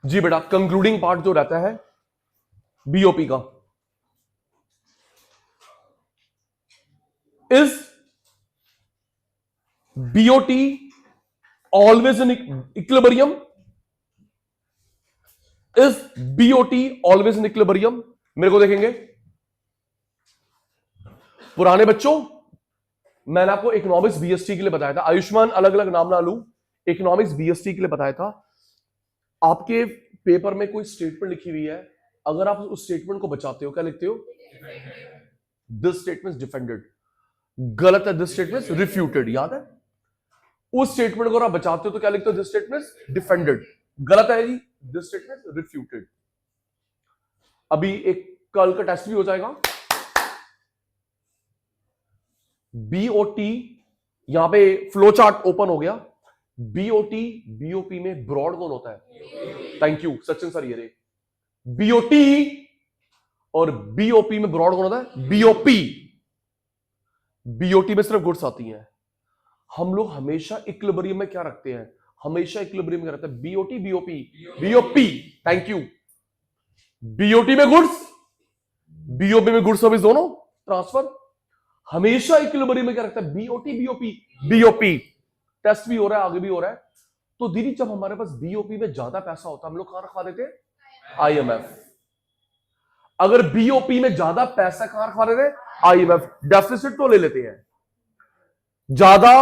जी बेटा, concluding part जो रहता है बीओपी का, is BOT always in equilibrium, is BOT always in equilibrium. मेरे को देखेंगे पुराने बच्चों, मैंने आपको इकोनॉमिक्स बीएसटी के लिए बताया था, आयुष्मान अलग अलग नाम ना लू, इकोनॉमिक्स बीएसटी के लिए बताया था। आपके पेपर में कोई स्टेटमेंट लिखी हुई है, अगर आप उस स्टेटमेंट को बचाते हो क्या लिखते हो? This statement defended. गलत है, दिस स्टेटमेंट रिफ्यूटेड। याद है? उस स्टेटमेंट को अगर आप बचाते हो तो क्या लिखते हो? This statement defended. गलत है जी, दिस स्टेटमेंट रिफ्यूटेड। अभी एक कल का टेस्ट भी हो जाएगा। बीओटी, यहां पे फ्लो चार्ट ओपन हो गया। बीओटी बीओपी में ब्रॉड कौन होता है? Thank you Sachin sir. ये रे बीओटी और बीओपी में ब्रॉड कौन होता है? बीओपी। बीओटी में सिर्फ गुड्स आती हैं। हम लोग हमेशा इक्विलिब्रियम में क्या रखते हैं? हमेशा इक्विलिब्रियम में रखते हैं BOT BOP. BOP, thank you. BOT में गुड्स, बीओपी में गुड्स सर्विस दोनों ट्रांसफर। हमेशा इक्विलिब्रियम में क्या रखता है? BOT BOP. बीओपी टेस्ट भी हो रहा है, आगे भी हो रहा है। तो दीदी जब हमारे पास बीओपी में ज्यादा पैसा होता है, हम लोग कहां रखवा देते हैं? आईएमएफ। अगर बीओपी में ज्यादा पैसा कहां रखवा देते हैं? आईएमएफ। डेफिसिट तो ले लेते हैं, ज्यादा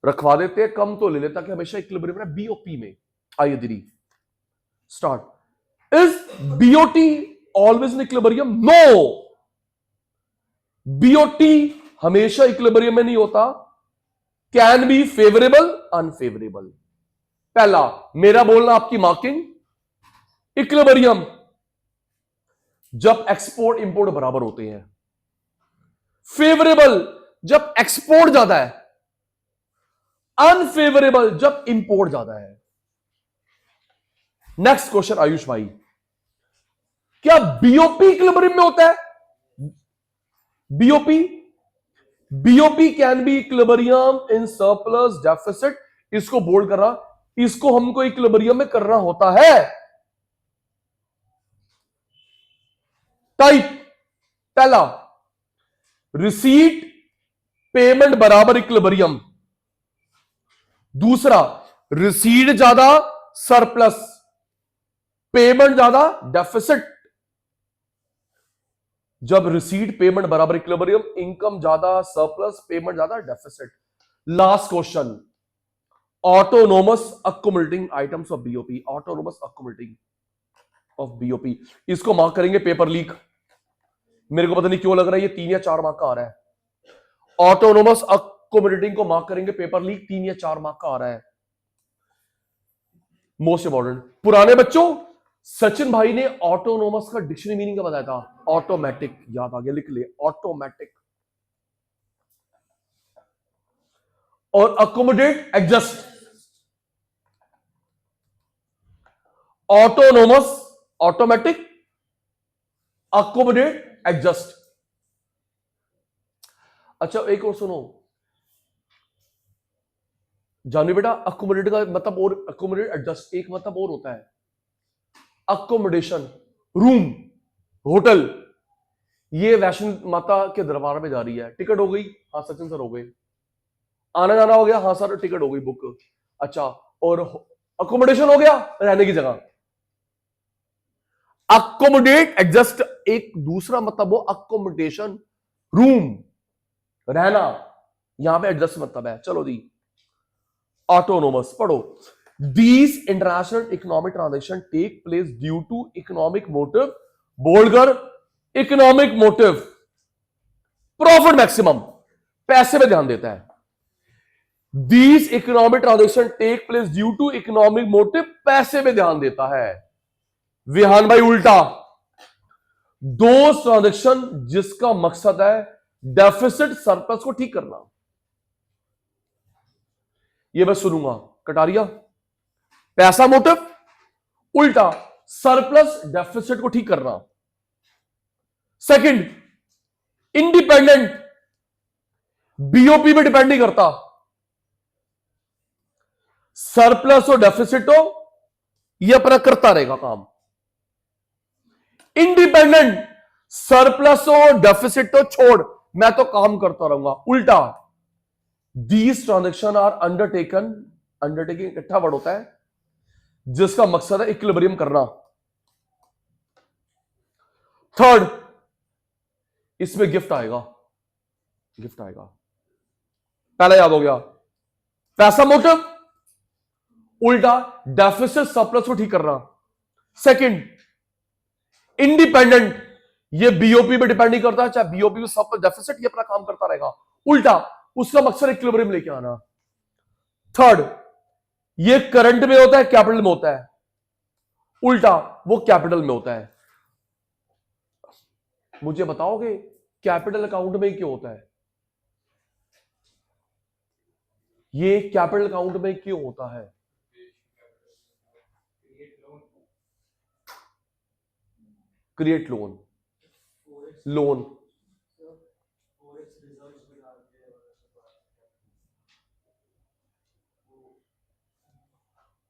रखवा देते हैं, कम तो ले लेते, ताकि हमेशा इक्विलिब्रियम में बीओपी में। आइए दीदी start. Is BOT always in equilibrium? No, BOT हमेशा इक्विलिब्रियम में नहीं होता। Can be favourable, unfavourable. पहला मेरा बोलना, आपकी मार्किंग। इक्विलिब्रियम जब एक्सपोर्ट इंपोर्ट बराबर होते हैं। फेवरेबल जब एक्सपोर्ट ज्यादा है। अनफेवरेबल जब इंपोर्ट ज्यादा है। नेक्स्ट क्वेश्चन आयुष भाई, क्या बीओपी इक्विलिब्रियम में होता है? BOP, BOP can be equilibrium in surplus deficit. इसको बोल्ड कर रहा, इसको हमको इक्विलिब्रियम में करना होता है। टाइप पहला, रिसीट पेमेंट बराबर इक्विलिब्रियम। दूसरा, रिसीट ज्यादा सरप्लस, पेमेंट ज्यादा डेफिसिट। जब रिसीट पेमेंट बराबर इक्विलिब्रियम, इनकम ज्यादा सरप्लस, पेमेंट ज्यादा deficit. Last question, autonomous accumulating items of BOP. Autonomous accumulating of BOP, इसको मार्क करेंगे पेपर लीक। मेरे को पता नहीं क्यों लग रहा है ये 3 या 4 मार्क का आ रहा है। ऑटोनोमस अक्यूमुलेटिंग को मार्क करेंगे पेपर लीक, 3 या 4 मार्क का आ रहा है। मोस्ट इंपॉर्टेंट, पुराने बच्चों सचिन भाई ने ऑटोनोमस का डिक्शनरी मीनिंग का बताया था। ऑटोमेटिक, याद आ गया, लिख ले ऑटोमेटिक। और accommodate adjust. Autonomous automatic, accommodate adjust. अच्छा एक और सुनो जानवी बेटा, अकोमोडेट का मतलब और अकोमोडेट एडजस्ट एक मतलब और होता है। Accommodation, room, hotel. ये वैष्णो माता के दरबार में जा रही है, टिकट हो गई? हाँ सचिन सर हो गई। आना जाना हो गया? हाँ सर टिकट हो गई बुक। अच्छा, और अकोमोडेशन हो गया, रहने की जगह। अकोमोडेट एडजस्ट एक दूसरा मतलब हो अकोमोडेशन, रूम, रहना। यहां पे एडजस्ट मतलब है। चलो दी, ऑटोनोमस पढ़ो। These international economic transaction take place due to economic motive. Bold कर, इकोनॉमिक मोटिव। प्रॉफिट मैक्सिमम, पैसे पे ध्यान देता है। These economic transaction take place due to economic motive, पैसे पे ध्यान देता है। विहान भाई उल्टा, दो ट्रांजेक्शन जिसका मकसद है डेफिसिट सरप्लस को ठीक करना। ये मैं सुनूंगा, कटारिया पैसा मोटिव, उल्टा सरप्लस डेफिसिट को ठीक करना। सेकंड, इंडिपेंडेंट, बीओपी पे डिपेंड नहीं करता। सरप्लस हो डेफिसिट हो, ये अपना करता रहेगा काम। इंडिपेंडेंट, सरप्लस हो डेफिसिट हो छोड़, मैं तो काम करता रहूंगा। उल्टा, दीज ट्रांजेक्शन आर अंडरटेकिंग इकट्ठा वर्ड होता है जिसका मकसद है इक्विलिब्रियम करना। थर्ड, इसमें गिफ्ट आएगा, गिफ्ट आएगा। पहला याद हो गया, पैसा मोटिव, उल्टा डेफिसिट सरप्लस को ठीक करना। सेकंड, इंडिपेंडेंट, ये बीओपी पे डिपेंड नहीं करता, चाहे बीओपी में सरप्लस डेफिसिट, ये अपना काम करता रहेगा। उल्टा, उसका मकसद इक्विलिब्रियम लेके आना। थर्ड, ये करंट में होता है कैपिटल में होता है, उल्टा वो कैपिटल में होता है। मुझे बताओगे कैपिटल अकाउंट में क्यों होता है? ये कैपिटल अकाउंट में क्यों होता है? क्रिएट लोन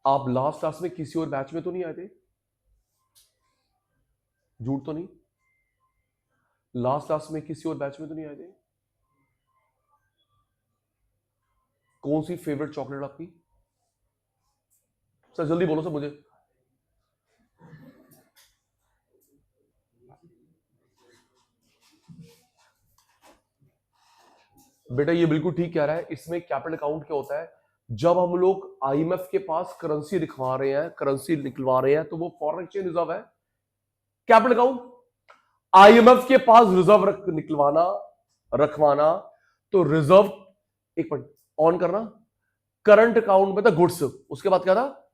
आप लास्ट क्लास में किसी और बैच में तो नहीं आए थे? झूठ तो नहीं? लास्ट क्लास में किसी और बैच में तो नहीं आए थे? कौन सी फेवरेट चॉकलेट आपकी? सर जल्दी बोलो सर मुझे। बेटा ये बिल्कुल ठीक कह रहा है, इसमें कैपिटल अकाउंट क्या होता है? जब हम लोग आईएमएफ के पास करेंसी दिखवा रहे हैं, करेंसी निकलवा रहे हैं, तो वो फॉरेन एक्सचेंज रिजर्व है, कैपिटल अकाउंट। आईएमएफ के पास रिजर्व निकलवाना, रखवाना, तो रिजर्व, एक मिनट ऑन करना, करंट अकाउंट में था गुड्स, उसके बाद क्या था?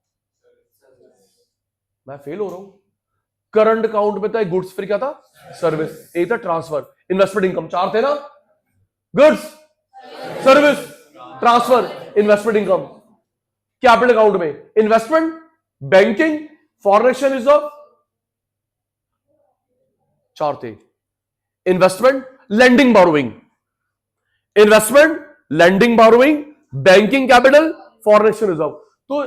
मैं फेल हो रहा हूं। करंट अकाउंट में था गुड्स, फिर क्या था? सर्विस। एक था ट्रांसफर, इन्वेस्टमेंट इनकम, चार थे ना, goods, service, transfer, investment income. Capital account में investment, banking, foreign exchange reserve, चार थे। Investment, lending, borrowing, investment, lending, borrowing, banking, capital, foreign exchange reserve. तो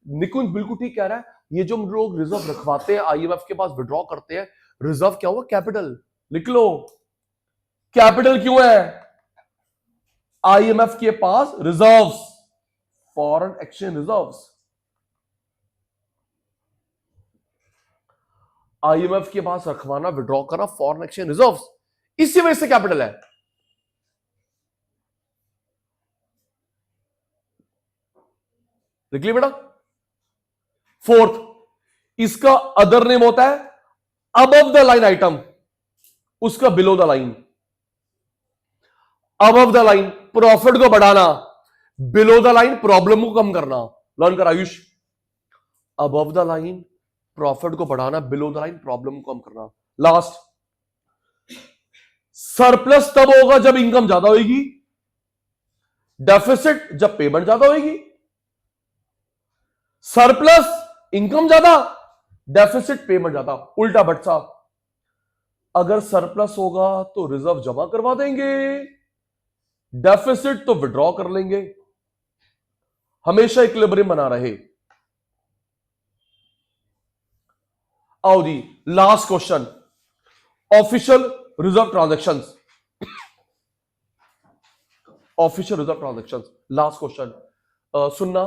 निकुंज बिल्कुल ठीक कह रहा है, ये जो हम लोग रिजर्व रखवाते हैं, आईएमएफ के पास विड्रॉ करते हैं, रिजर्व क्या हुआ? कैपिटल। लिख लो, कैपिटल क्यों है? आईएमएफ के पास reserves, foreign exchange reserves, IMF के पास रखवाना, विड्रॉ करना, फॉरेन एक्सचेंज रिजर्व्स, इसी वजह से कैपिटल है। लिख लिया बेटा? फोर्थ, इसका अदर नेम होता है अबव द लाइन आइटम, उसका below the line. Above the line profit को बढ़ाना, बिलो द लाइन प्रॉब्लम को कम करना। लर्न कर Ayush, above the line profit को बढ़ाना, बिलो द लाइन प्रॉब्लम को कम करना। लास्ट, सरप्लस तब होगा जब इनकम ज्यादा होगी, डेफिसिट जब पेमेंट ज्यादा होगी। सरप्लस इनकम ज्यादा, डेफिसिट पेमेंट ज्यादा, उल्टा बट्टा। अगर सरप्लस होगा तो रिजर्व जमा करवा देंगे, डेफिसिट तो विड्रॉ कर लेंगे, हमेशा इक्विलिब्रियम बना रहे। आओ जी, last question, official reserve transactions, official reserve transactions, last question. सुनना,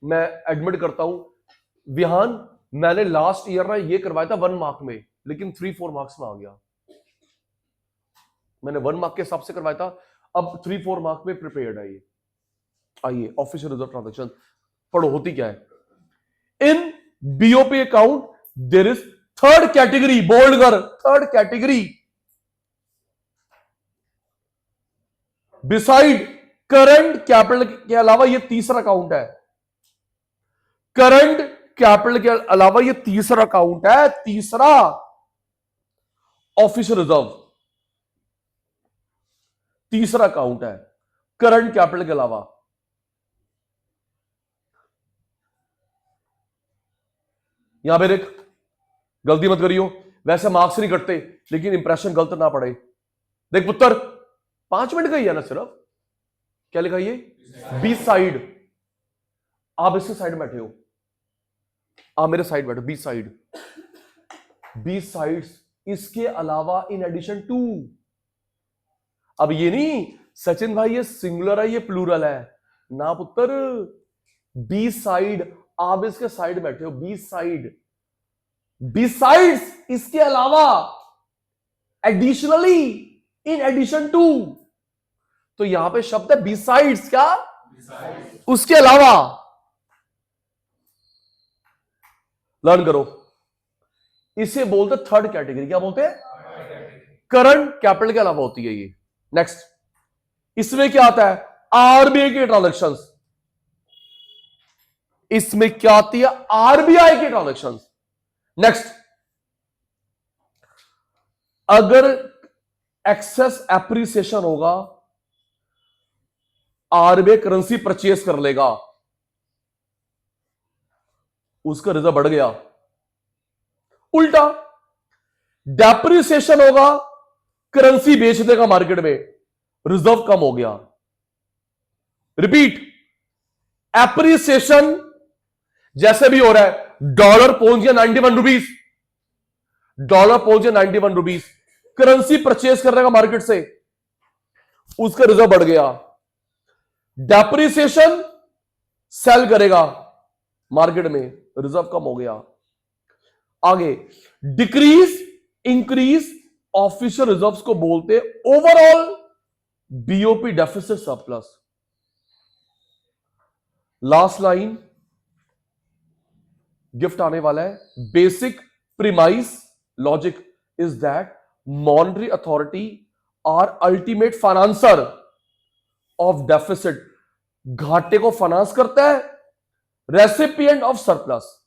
मैं एडमिट करता हूं विहान, मैंने लास्ट ईयर ना ये करवाया था 1 मार्क में, लेकिन 3-4 मार्क्स में आ गया। मैंने 1 मार्क के हिसाब से करवाया था, अब 3-4 मार्क में प्रिपेयर्ड है ये। आइए, ऑफिशियल रिजर्व ट्रांजैक्शन पढ़ो, होती क्या है। In BOP account there is third category, bold कर, third category, beside current capital के अलावा ये तीसरा अकाउंट है। करंट कैपिटल के अलावा ये तीसरा अकाउंट है, तीसरा ऑफिशियल रिजर्व, तीसरा अकाउंट है करंट कैपिटल के अलावा। यहां पे देख, गलती मत करियो, वैसे मार्क्स नहीं कटते, लेकिन इंप्रेशन गलत ना पड़े। देख पुत्र, 5 मिनट का ही है ना सिर्फ, क्या लिखा ये? बी साइड, आप इसके साइड में बैठे हो, आप मेरे साइड बैठो, बी साइड, बी साइड्स इसके अलावा इन एडिशन टू। अब ये नहीं सचिन भाई ये सिंगुलर है ये प्लूरल है ना पुत्र, बी साइड, आप इसके साइड बैठे हो, बी साइड, बिसाइड्स इसके अलावा, एडिशनली, इन एडिशन टू। तो यहां पे शब्द है बिसाइड्स, क्या Besides. उसके अलावा। लर्न करो, इसे बोलते थर्ड कैटेगरी, क्या बोलते हैं? करंट कैपिटल के अलावा होती है ये। नेक्स्ट, इसमें क्या आता है? आरबीआई के ट्रांजेक्शंस। इसमें क्या आती है? आरबीआई के ट्रांजेक्शंस। नेक्स्ट, अगर एक्सेस एप्रिसिएशन होगा, आरबीआई करेंसी परचेज कर लेगा, उसका रिजर्व बढ़ गया। उल्टा डेप्रिसिएशन होगा, करेंसी बेच देगा मार्केट में, रिजर्व कम हो गया। रिपीट, एप्रिसिएशन जैसे भी हो रहा है, डॉलर पहुंच गया 91 रुपीज, डॉलर पहुंच गया 91 रुपीज, करेंसी परचेज कर रहेगा मार्केट से, उसका रिजर्व बढ़ गया। डेप्रिसिएशन, सेल करेगा मार्केट में, रिजर्व कम हो गया। आगे, डिक्रीज इंक्रीज ऑफिशियल रिजर्व्स को बोलते overall BOP deficit surplus. Last line gift आने वाला है। Basic premise logic is that monetary authority are ultimate financer of deficit. घाटे को फाइनेंस करता है, रेसिपिएंट ऑफ सरप्लस।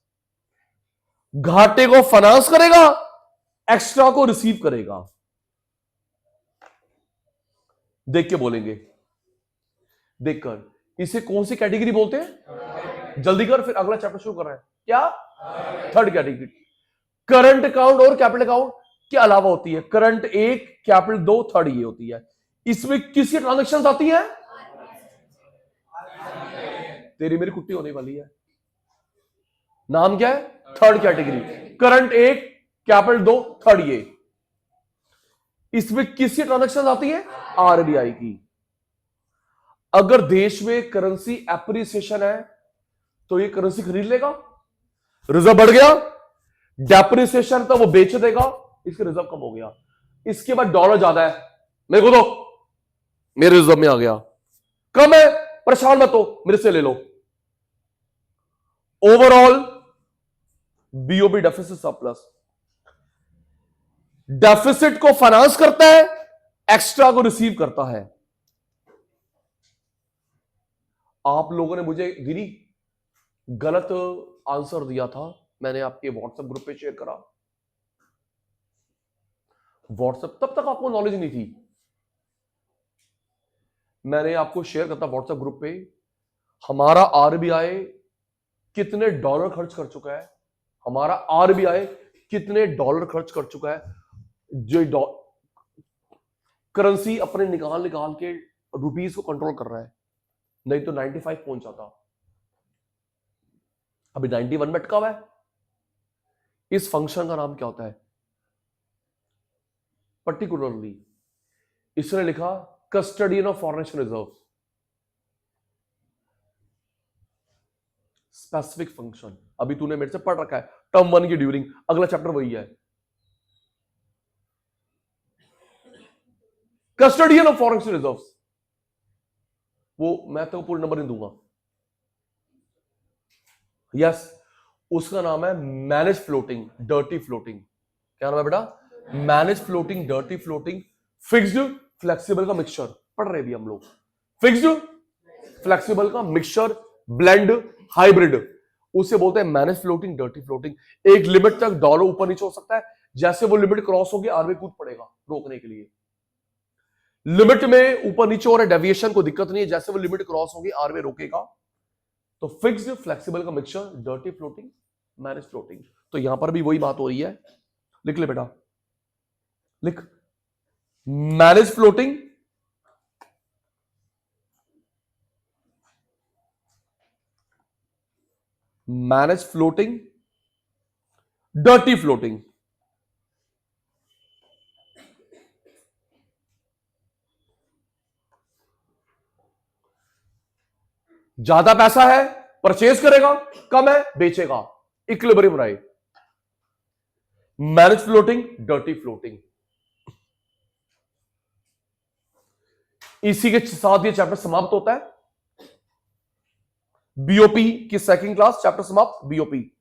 घाटे को फाइनेंस करेगा, एक्स्ट्रा को रिसीव करेगा। देख के बोलेंगे, देखकर। इसे कौन सी कैटेगरी बोलते हैं? जल्दी कर, फिर अगला चैप्टर शुरू कर रहे हैं। क्या? Third category. करंट अकाउंट और कैपिटल अकाउंट के अलावा होती है। करंट 1, कैपिटल 2, थर्ड ये होती है। इसमें किसकी ट्रांजेक्शन आती है? तेरी मेरी कुट्टी होने वाली है। नाम क्या है? Third category. Current 1, capital 2, third ये। इसमें किसकी ट्रांजेक्शन आती है? आरबीआई की। अगर देश में करेंसी एप्रिसिएशन है तो ये करेंसी खरीद लेगा, रिजर्व बढ़ गया। डेप्रिसिएशन तो वो बेच देगा, इसके रिजर्व कम हो गया। इसके बाद डॉलर ज्यादा है, मेरे को दो, मेरे रिजर्व में आ गया। कम है, परेशान मत हो, मेरे से ले लो। Overall BOB deficit surplus. Deficit को फाइनेंस करता है, एक्स्ट्रा को रिसीव करता है। आप लोगों ने मुझे गिरी गलत आंसर दिया था, मैंने आपके व्हाट्सएप ग्रुप पे शेयर करा। व्हाट्सएप, तब तक आपको नॉलेज नहीं थी, मैंने आपको शेयर करता व्हाट्सएप ग्रुप पे। हमारा आरबीआई कितने डॉलर खर्च कर चुका है, हमारा आरबीआई कितने डॉलर खर्च कर चुका है, जो करेंसी अपने निकाल के रुपीस को कंट्रोल कर रहा है। नहीं तो 95 पहुंच जाता, अभी 91 में अटका हुआ है। इस फंक्शन का नाम क्या होता है? पर्टिकुलरली इसने लिखा custodian of foreign reserve. Specific function, अभी तूने मेरे से पढ़ रखा है टर्म 1 की ड्यूरिंग, अगला चैप्टर वही है। कस्टडियन ऑफ फॉरेन रिजर्व, वो मैं तो पूरा नंबर नहीं दूंगा। यस, उसका नाम है मैनेज फ्लोटिंग डर्टी फ्लोटिंग। क्या नाम है बेटा? Manage floating dirty floating fixed flexible का मिक्सचर पढ़ रहे भी हम लोग। फिक्स्ड फ्लेक्सिबल का मिक्सचर, ब्लेंड, हाइब्रिड, उसे बोलते हैं मैनेज फ्लोटिंग डर्टी फ्लोटिंग। एक लिमिट तक डॉलर ऊपर नीचे हो सकता है, जैसे वो लिमिट क्रॉस होगी आरबीआई कूद पड़ेगा रोकने के लिए। लिमिट में ऊपर नीचे हो रहा है, डेविएशन को दिक्कत नहीं है, जैसे वो लिमिट क्रॉस होगी आरबीआई रोकेगा। तो फिक्स्ड फ्लेक्सिबल का mixture, dirty floating, manage floating. तो यहां पर भी वही बात हो रही है, लिख ले बेटा, लिख। Manage floating manage floating dirty floating. ज्यादा पैसा है परचेज करेगा, कम है बेचेगा, equilibrium right. Manage floating, dirty floating. इसी के साथ ये चैप्टर समाप्त होता है। बीओपी की सेकंड क्लास चैप्टर समाप्त, बीओपी।